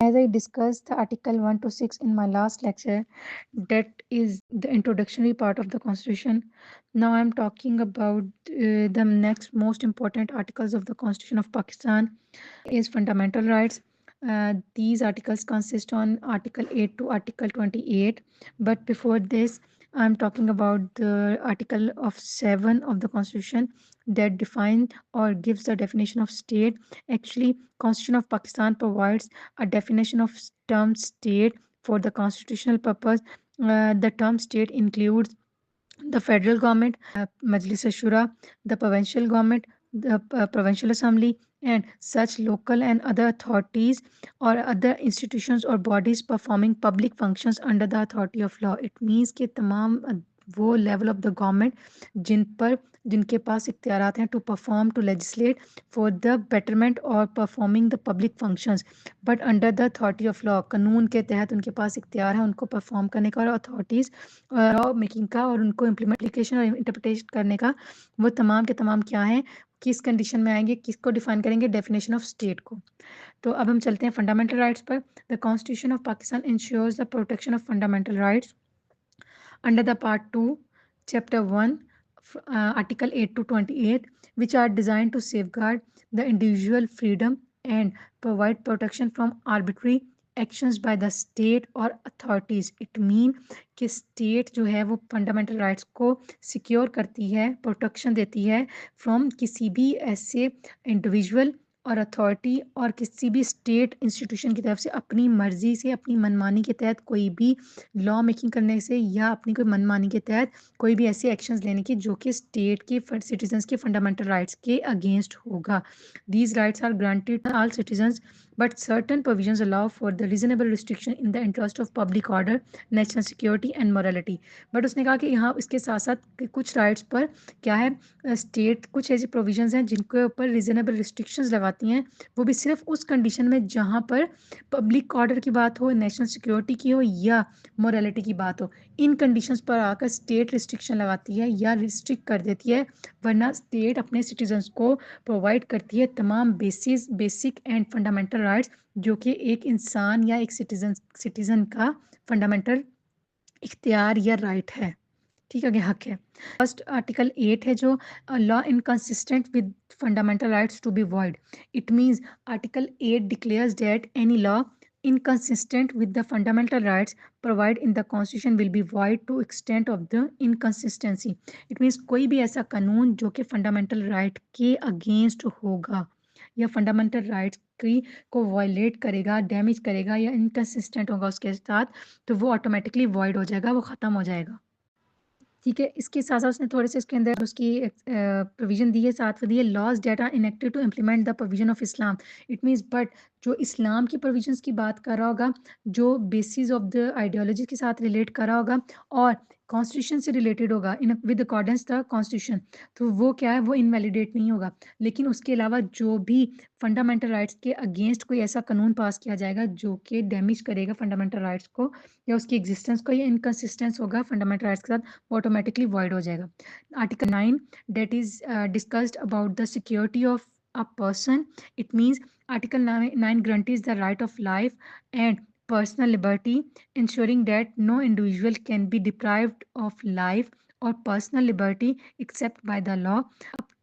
As I discussed the Article 1 to 6 in my last lecture, that is the introductory part of the Constitution. Now I'm talking about the next most important articles of the Constitution of Pakistan is fundamental rights. These articles consist on Article 8 to Article 28. But before this, I'm talking about the Article of 7 of the Constitution that defines or gives the definition of state. Actually, Constitution of Pakistan provides a definition of term state for the constitutional purpose. The term state includes the federal government, Majlis Shura, the provincial government, the provincial assembly, and such local and other authorities or other institutions or bodies performing public functions under the authority of law. It means कि तमाम वो level of the government जिन पर जिनके पास इख्तियारात हैं to perform, to legislate for the betterment or performing the public functions, but under the authority of law, कानून के तहत उनके पास इख्तियार है उनको perform करने का और authorities लॉ मेकिंग का और उनको इम्प्लीमेंटेशन और इंटरप्रिटेशन करने का वो तमाम के तमाम क्या हैं, किस कंडीशन में आएंगे, किसको डिफाइन करेंगे, डेफिनेशन ऑफ स्टेट को। तो अब हम चलते हैं फंडामेंटल राइट्स पर। The constitution of Pakistan ensures the protection of fundamental rights under the part 2 chapter 1 article 8 to 28, which are designed to safeguard the individual freedom and provide protection from arbitrary actions by the state or authorities. It mean कि state जो है वो fundamental rights को secure करती है, protection देती है from किसी भी ऐसे individual और अथॉरिटी और किसी भी स्टेट इंस्टीट्यूशन की तरफ से अपनी मर्जी से अपनी मनमानी के तहत कोई भी लॉ मेकिंग करने से या अपनी कोई मनमानी के तहत कोई भी ऐसे एक्शंस लेने की जो कि स्टेट के सिटीजन्स के फंडामेंटल राइट्स के अगेंस्ट होगा। These rights are granted all citizens but certain provisions allow for the reasonable restriction in the interest of public order, national security and morality. But उसने कहा कि यहाँ इसके साथ साथ कुछ राइट्स पर क्या है, स्टेट कुछ ऐसे प्रोविजंस हैं जिनके ऊपर रीजनेबल रिस्ट्रिक्शंस लगाती हैं, वो भी सिर्फ उस कंडीशन में जहाँ पर पब्लिक ऑर्डर की बात हो, नेशनल सिक्योरिटी की हो या मोरालिटी की बात हो। इन कंडीशंस पर आकर स्टेट रिस्ट्रिक्शन लगाती है या रिस्ट्रिक्ट कर देती है, वरना स्टेट अपने सिटीजन्स को प्रोवाइड करती है तमाम बेसिक एंड फंडामेंटल राइट्स जो कि एक इंसान या एक सिटीजन का फंडामेंटल इख्तियार या राइट है, ठीक है, हक है। फर्स्ट आर्टिकल 8 है जो law inconsistent with fundamental rights to be void. It means article 8 declares that any law inconsistent with the fundamental rights provide in the constitution will be void to extent of the inconsistency. It means कोई भी ऐसा कानून जो कि fundamental right के against होगा या fundamental rights की को वायलेट करेगा, डैमेज करेगा या इनकंसिस्टेंट होगा उसके साथ, तो वो ऑटोमेटिकली वॉइड हो जाएगा, वो ख़त्म हो जाएगा। ठीक है, इसके साथ साथ उसने थोड़े से इसके अंदर उसकी प्रोविजन दी है, साथ में दी है laws that are enacted to implement the provision of Islam. It means but जो इस्लाम की प्रोविजंस की बात कर रहा होगा, जो बेसिस ऑफ द आइडियोलॉजी के साथ रिलेट कर रहा होगा और कॉन्स्टिट्यूशन से रिलेटेड होगा in with accordance the constitution, तो वो क्या है, वो इनवैलिडेट नहीं होगा। लेकिन उसके अलावा जो भी फंडामेंटल राइट्स के अगेंस्ट कोई ऐसा कानून पास किया जाएगा जो कि डैमेज करेगा फंडामेंटल राइट्स को या उसकी एग्जिस्टेंस को या इनकन्सिस्टेंस होगा फंडामेंटल राइट्स के साथ, वो ऑटोमेटिकली वॉइड हो जाएगा। Article 9 that is discussed about the security of a person. It means article 9 guarantees the right of life and personal liberty, ensuring that no individual can be deprived of life or personal liberty except by the law.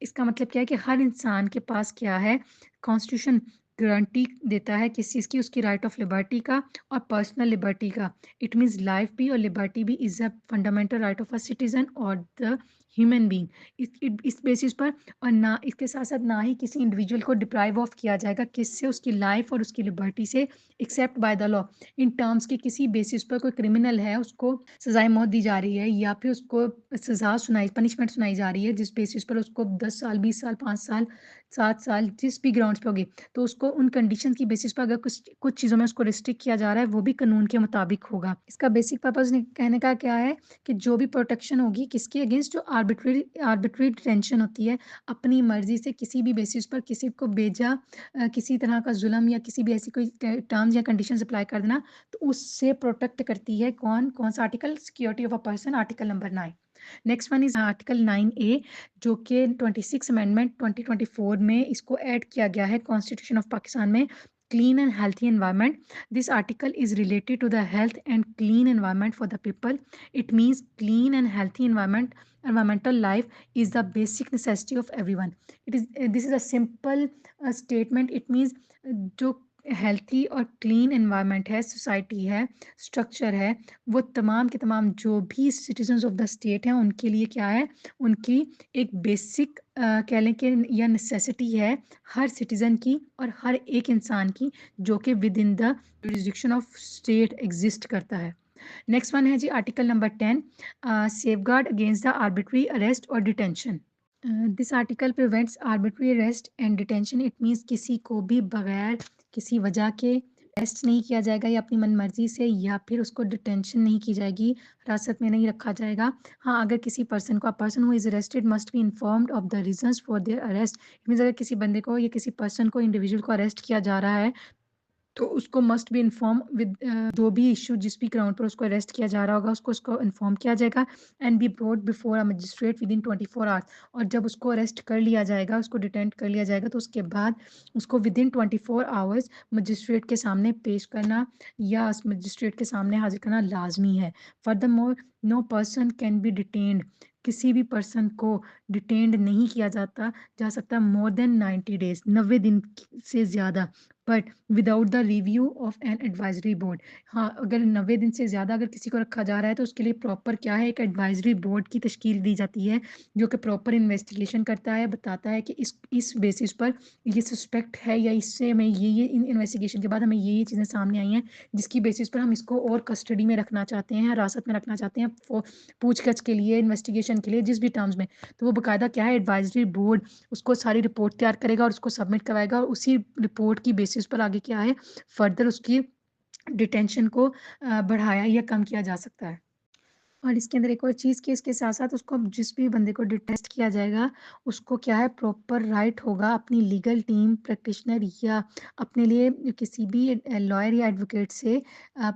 इसका मतलब क्या है कि हर इंसान के पास क्या है, constitution guarantee देता है किस चीज़ की, उसकी राइट ऑफ लिबर्टी का और पर्सनल लिबर्टी का। इट मीन्स लाइफ भी और लिबर्टी भी is a fundamental right of a citizen और द ह्यूमन बीइंग। इस बेसिस पर और ना इसके साथ साथ ना ही किसी इंडिविजुअल को डिप्राइव ऑफ किया जाएगा किससे, उसकी लाइफ और उसकी लिबर्टी से, except by the law. In terms के किसी बेसिस पर कोई क्रिमिनल है उसको सजाए मौत दी जा रही है या फिर उसको सजा सुनाई पनिशमेंट सुनाई जा रही है जिस बेसिस पर उसको 10 साल 20 साल 5 साल 7 साल जिस भी ग्राउंड्स पे होगी, तो उसको उन कंडीशन की बेसिस पर अगर कुछ चीज़ों में उसको रिस्ट्रिक्ट किया जा रहा है वो भी कानून के मुताबिक होगा। इसका बेसिक पर्पज कहने का क्या है कि जो भी प्रोटेक्शन होगी किसके अगेंस्ट, जो आर्बिट्री डिटेंशन होती है, अपनी मर्जी से किसी भी बेसिस पर किसी को बेजा किसी तरह का जुल्म या किसी भी ऐसी कोई टर्म्स या कंडीशन अप्लाई कर देना, तो उससे प्रोटेक्ट करती है कौन सा article, security of a person, article number 9। Next one is article 9A जो कि 26 अमेंडमेंट 2024 में इसको ऐड किया गया है कॉन्स्टिट्यूशन ऑफ पाकिस्तान में, clean and healthy environment. This article is related to the health and clean environment for the people. It means clean and healthy environment, environmental life is the basic necessity of everyone. It is this is a simple statement. It means जो healthy और clean environment है, society है, structure है, वो तमाम के तमाम जो भी सिटीजन्स ऑफ द स्टेट हैं उनके लिए क्या है, उनकी एक बेसिक कह लें कि या नेसेसिटी है हर सिटीज़न की और हर एक इंसान की जो कि within the jurisdiction of state exist करता है. नेक्स्ट वन है जी article number 10, safeguard against the arbitrary arrest और detention. This article prevents arbitrary arrest and detention. It means किसी को भी बगैर किसी वजह के अरेस्ट नहीं किया जाएगा या अपनी मनमर्जी से, या फिर उसको डिटेंशन नहीं की जाएगी, हिरासत में नहीं रखा जाएगा. हाँ, अगर किसी पर्सन को, a person who is arrested must be informed of the reasons for their arrest. It means अगर किसी बंदे को या किसी पर्सन को, इंडिविजुअल को अरेस्ट किया जा रहा है तो उसको मस्ट बी इन्फॉर्म विद जो भी इशू, जिस भी ग्राउंड पर उसको अरेस्ट किया जा रहा होगा उसको इन्फॉर्म किया जाएगा and be brought before a magistrate with in 24 hours. और जब उसको अरेस्ट कर लिया जाएगा, उसको डिटेंट कर लिया जाएगा, तो उसके बाद उसको विद इन 24 आवर्स मजिस्ट्रेट के सामने पेश करना या उस मजिस्ट्रेट के सामने हाजिर करना लाजमी है. Furthermore, no person can be detained. किसी भी पर्सन को डिटेन्ड नहीं किया जा सकता मोर देन 90 डेज, 90 दिन से ज़्यादा, but without the review of an advisory board. हाँ, अगर 90 दिन से ज़्यादा अगर किसी को रखा जा रहा है तो उसके लिए प्रॉपर क्या है, एक एडवाइजरी बोर्ड की तश्कील दी जाती है जो कि प्रॉपर इन्वेस्टिगेशन करता है, बताता है कि इस बेसिस पर ये सस्पेक्ट है या इससे हमें ये इन इन्वेस्टिगेशन के बाद हमें ये चीज़ें सामने आई हैं जिसकी बेसिस पर हम इसको और कस्टडी में रखना चाहते हैं, हिरासत में रखना चाहते हैं पूछगछ के लिए, इन्वेस्टिगेशन के लिए, जिस भी टर्म्स में. तो वो बाकायदा क्या है, एडवाइजरी बोर्ड उसको सारी रिपोर्ट तैयार करेगा और उसको सबमिट करवाएगा और उसी रिपोर्ट की बेसिस पर आगे क्या है, फर्दर उसकी डिटेंशन को बढ़ाया या कम किया जा सकता है. और इसके अंदर एक और चीज़ कि इसके साथ साथ उसको, जिस भी बंदे को डिटेस्ट किया जाएगा उसको क्या है, प्रॉपर राइट होगा अपनी लीगल टीम, प्रैक्टिशनर या अपने लिए किसी भी लॉयर या एडवोकेट से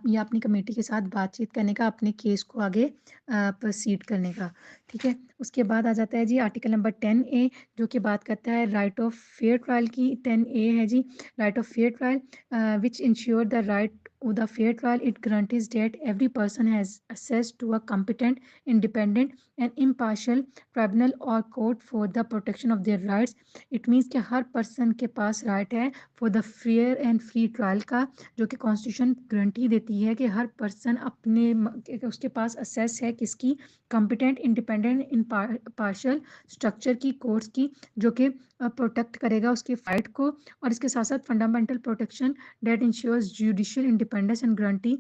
या अपनी कमेटी के साथ बातचीत करने का, अपने केस को आगे प्रोसीड करने का. ठीक है, उसके बाद आ जाता है जी आर्टिकल नंबर 10A जो कि बात करता है राइट ऑफ फेयर ट्रायल की. 10A है जी right of fair trial which ensure the right with a fair trial. It guarantees that every person has access to a competent, independent and impartial tribunal or court for the protection of their rights. It means कि हर person के पास right है for the fair and free trial का, जो कि constitution guarantee देती है कि हर person अपने उसके पास असेस है किसकी, कॉम्पिटेंट, इंडिपेंडेंट, इम्पार्शियल स्ट्रक्चर की, कोर्ट्स की, जो कि प्रोटेक्ट करेगा उसके फाइट को. और इसके साथ साथ fundamental protection that ensures judicial independence and guarantee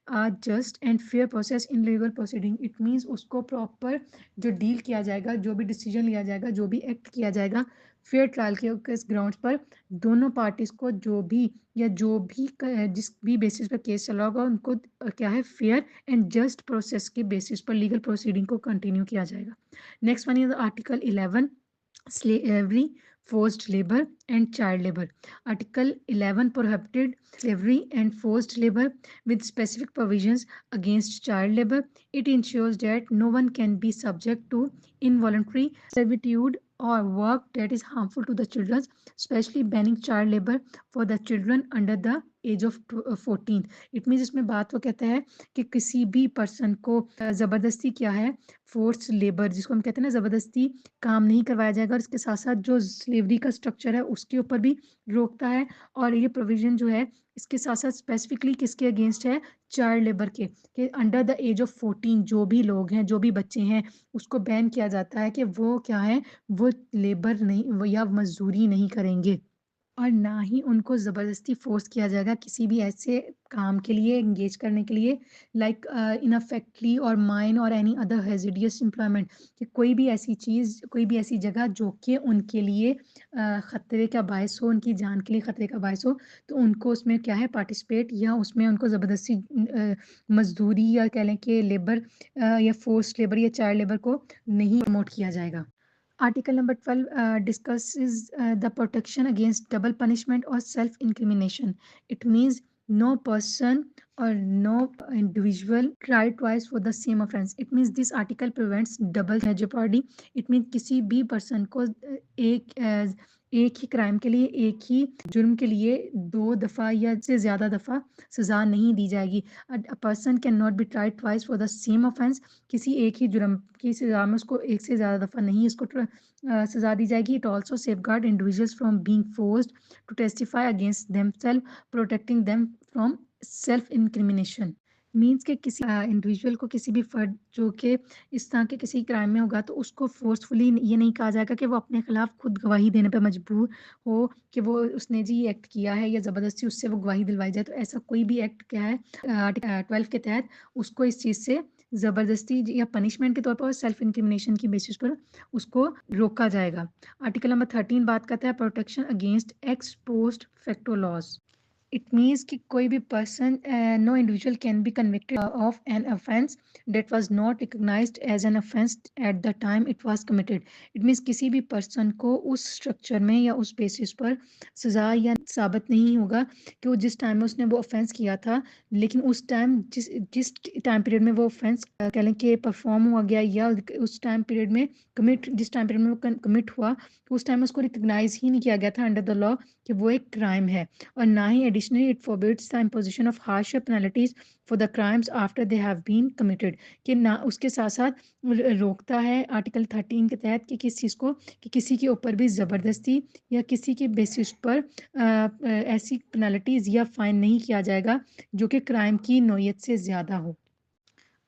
a just and fair process in legal proceeding. It means उसको प्रॉपर जो डील किया जाएगा, जो भी डिसीजन लिया जाएगा, जो भी एक्ट किया जाएगा फेयर ट्रायल के ग्राउंड्स पर, दोनों पार्टीज को जो भी या जो भी जिस भी बेसिस पर केस चला होगा उनको क्या है, फेयर एंड जस्ट प्रोसेस के बेसिस पर लीगल प्रोसीडिंग को कंटिन्यू किया जाएगा. Next one is article 11, slavery, forced labor and child labor. Article 11 prohibited slavery and forced labor with specific provisions against child labor. It ensures that no one can be subject to involuntary servitude or work that is harmful to the children, especially banning child labor for the children under the age of 14. It means इसमें बात वो कहता है कि किसी भी person को ज़बरदस्ती क्या है, फोर्स लेबर जिसको हम कहते हैं ना, ज़बरदस्ती काम नहीं करवाया जाएगा. और इसके साथ साथ जो स्लेवरी का स्ट्रक्चर है उसके ऊपर भी रोकता है. और ये प्रोविजन जो है इसके साथ साथ स्पेसिफिकली किसके अगेंस्ट है, चाइल्ड लेबर के, कि अंडर द एज ऑफ 14 जो भी लोग हैं, जो भी बच्चे हैं, उसको बैन किया जाता है कि वो क्या है, वो लेबर नहीं, वो या मजदूरी नहीं करेंगे और ना ही उनको ज़बरदस्ती फोर्स किया जाएगा किसी भी ऐसे काम के लिए एंगेज करने के लिए, लाइक इन अ फैक्ट्री और माइन और एनी अदर हेजिडियस एम्प्लॉयमेंट, कि कोई भी ऐसी चीज़, कोई भी ऐसी जगह जो कि उनके लिए ख़तरे का बायस हो, उनकी जान के लिए ख़तरे का बायस हो, तो उनको उसमें क्या है, पार्टिसिपेट या उसमें उनको ज़बरदस्ती मजदूरी या कह लें कि लेबर या फोर्स्ड लेबर या चाइल्ड लेबर को नहीं प्रमोट किया जाएगा. Article number 12 discusses the protection against double punishment or self-incrimination. It means no person or no individual try twice for the same offense. It means this article prevents double jeopardy. It means किसी भी person को एक एक ही crime के लिए, एक ही जुर्म के लिए 2 दफ़ा या से ज़्यादा दफ़ा सज़ा नहीं दी जाएगी। A person can not be tried twice for the same offence. किसी एक ही जुर्म की सज़ा में उसको एक से ज़्यादा दफ़ा नहीं इसको सज़ा दी जाएगी। It also safeguard individuals from being forced to testify against themselves, protecting them from self incrimination. Means कि किसी इंडिविजुअल को, किसी भी फर्द जो कि इस तरह के किसी क्राइम में होगा, तो उसको फ़ोर्सफुली ये नहीं कहा जाएगा कि वो अपने खिलाफ खुद गवाही देने पे मजबूर हो कि वो उसने जी ये एक्ट किया है या ज़बरदस्ती उससे वो गवाही दिलवाई जाए। तो ऐसा कोई भी एक्ट क्या है आर्टिकल 12 के तहत उसको इस चीज़ से ज़बरदस्ती या पनिशमेंट के तौर पर और सेल्फ इंक्रिमिनेशन की बेसिस पर उसको रोका जाएगा। आर्टिकल नंबर 13 बात करता है protection against x post facto laws. It means कि कोई भी person, no individual can be convicted of an offense that was not recognized as an offense at the time it was committed. It means किसी भी person को उस structure में या उस basis पर सजा या साबित नहीं होगा कि वो जिस टाइम में उसने वो offense किया था, लेकिन उस टाइम जिस जिस टाइम पीरियड में वो offense कह लें कि परफॉर्म हुआ गया या उस टाइम पीरियड में जिस टाइम पीरियड में वो कमिट हुआ, तो उस टाइम में उसको रिकग्नाइज ही नहीं किया गया था अंडर द लॉ कि वो एक क्राइम है। और ना ही additionally it forbids the imposition of harsher penalties for the crimes after they have been committed. कि ना उसके साथ साथ रोकता है आर्टिकल 13 के तहत कि किस चीज़ को, कि किसी के ऊपर भी ज़बरदस्ती या किसी के बेसिस पर ऐसी पेनल्टीज या फाइन नहीं किया जाएगा जो कि क्राइम की नौयत से ज़्यादा हो।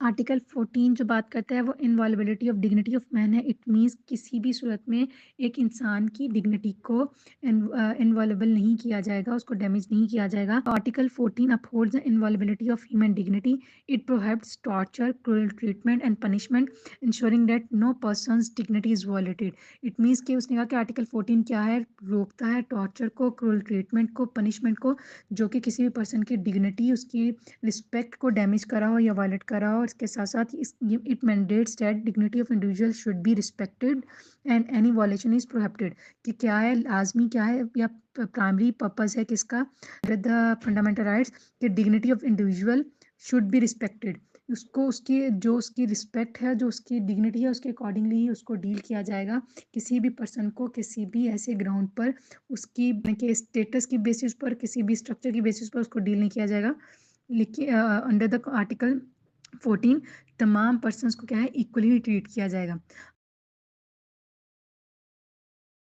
आर्टिकल 14 जो बात करता है वो इनवॉल्बिलिटी ऑफ डिग्निटी ऑफ मैन है। इट मीन्स किसी भी सूरत में एक इंसान की डिग्निटी को इनवॉल्बल नहीं किया जाएगा, उसको डैमेज नहीं किया जाएगा। Article 14 upholds the inviolability of human dignity. It prohibits torture, cruel treatment and punishment, ensuring that no person's dignity is violated. It means कि उसने कहा कि आर्टिकल 14 क्या है, रोकता है टॉर्चर को, क्रूअल ट्रीटमेंट को, पनिशमेंट को, जो कि किसी भी पर्सन की डिग्निटी, उसकी रिस्पेक्ट को डैमेज करा हो या वायलेट करा हो। इसके साथ साथ it mandates that dignity of individual should be respected and any violation is prohibited. कि क्या है, लाजमी क्या है या प्राइमरी पर्पस है किसका, द फंडामेंटल राइट्स, कि dignity of individual should be respected. उसको उसकी जो उसकी रिस्पेक्ट है, जो उसकी डिग्निटी है, उसके अकॉर्डिंगली ही उसको डील किया जाएगा। किसी भी पर्सन को किसी भी ऐसे ग्राउंड पर उसकी के स्टेटस की बेसिस पर, किसी भी स्ट्रक्चर की बेसिस पर उसको डील नहीं किया जाएगा। लेकिन अंडर द आर्टिकल 14 तमाम पर्सन्स को क्या है, इक्वली ट्रीट किया जाएगा।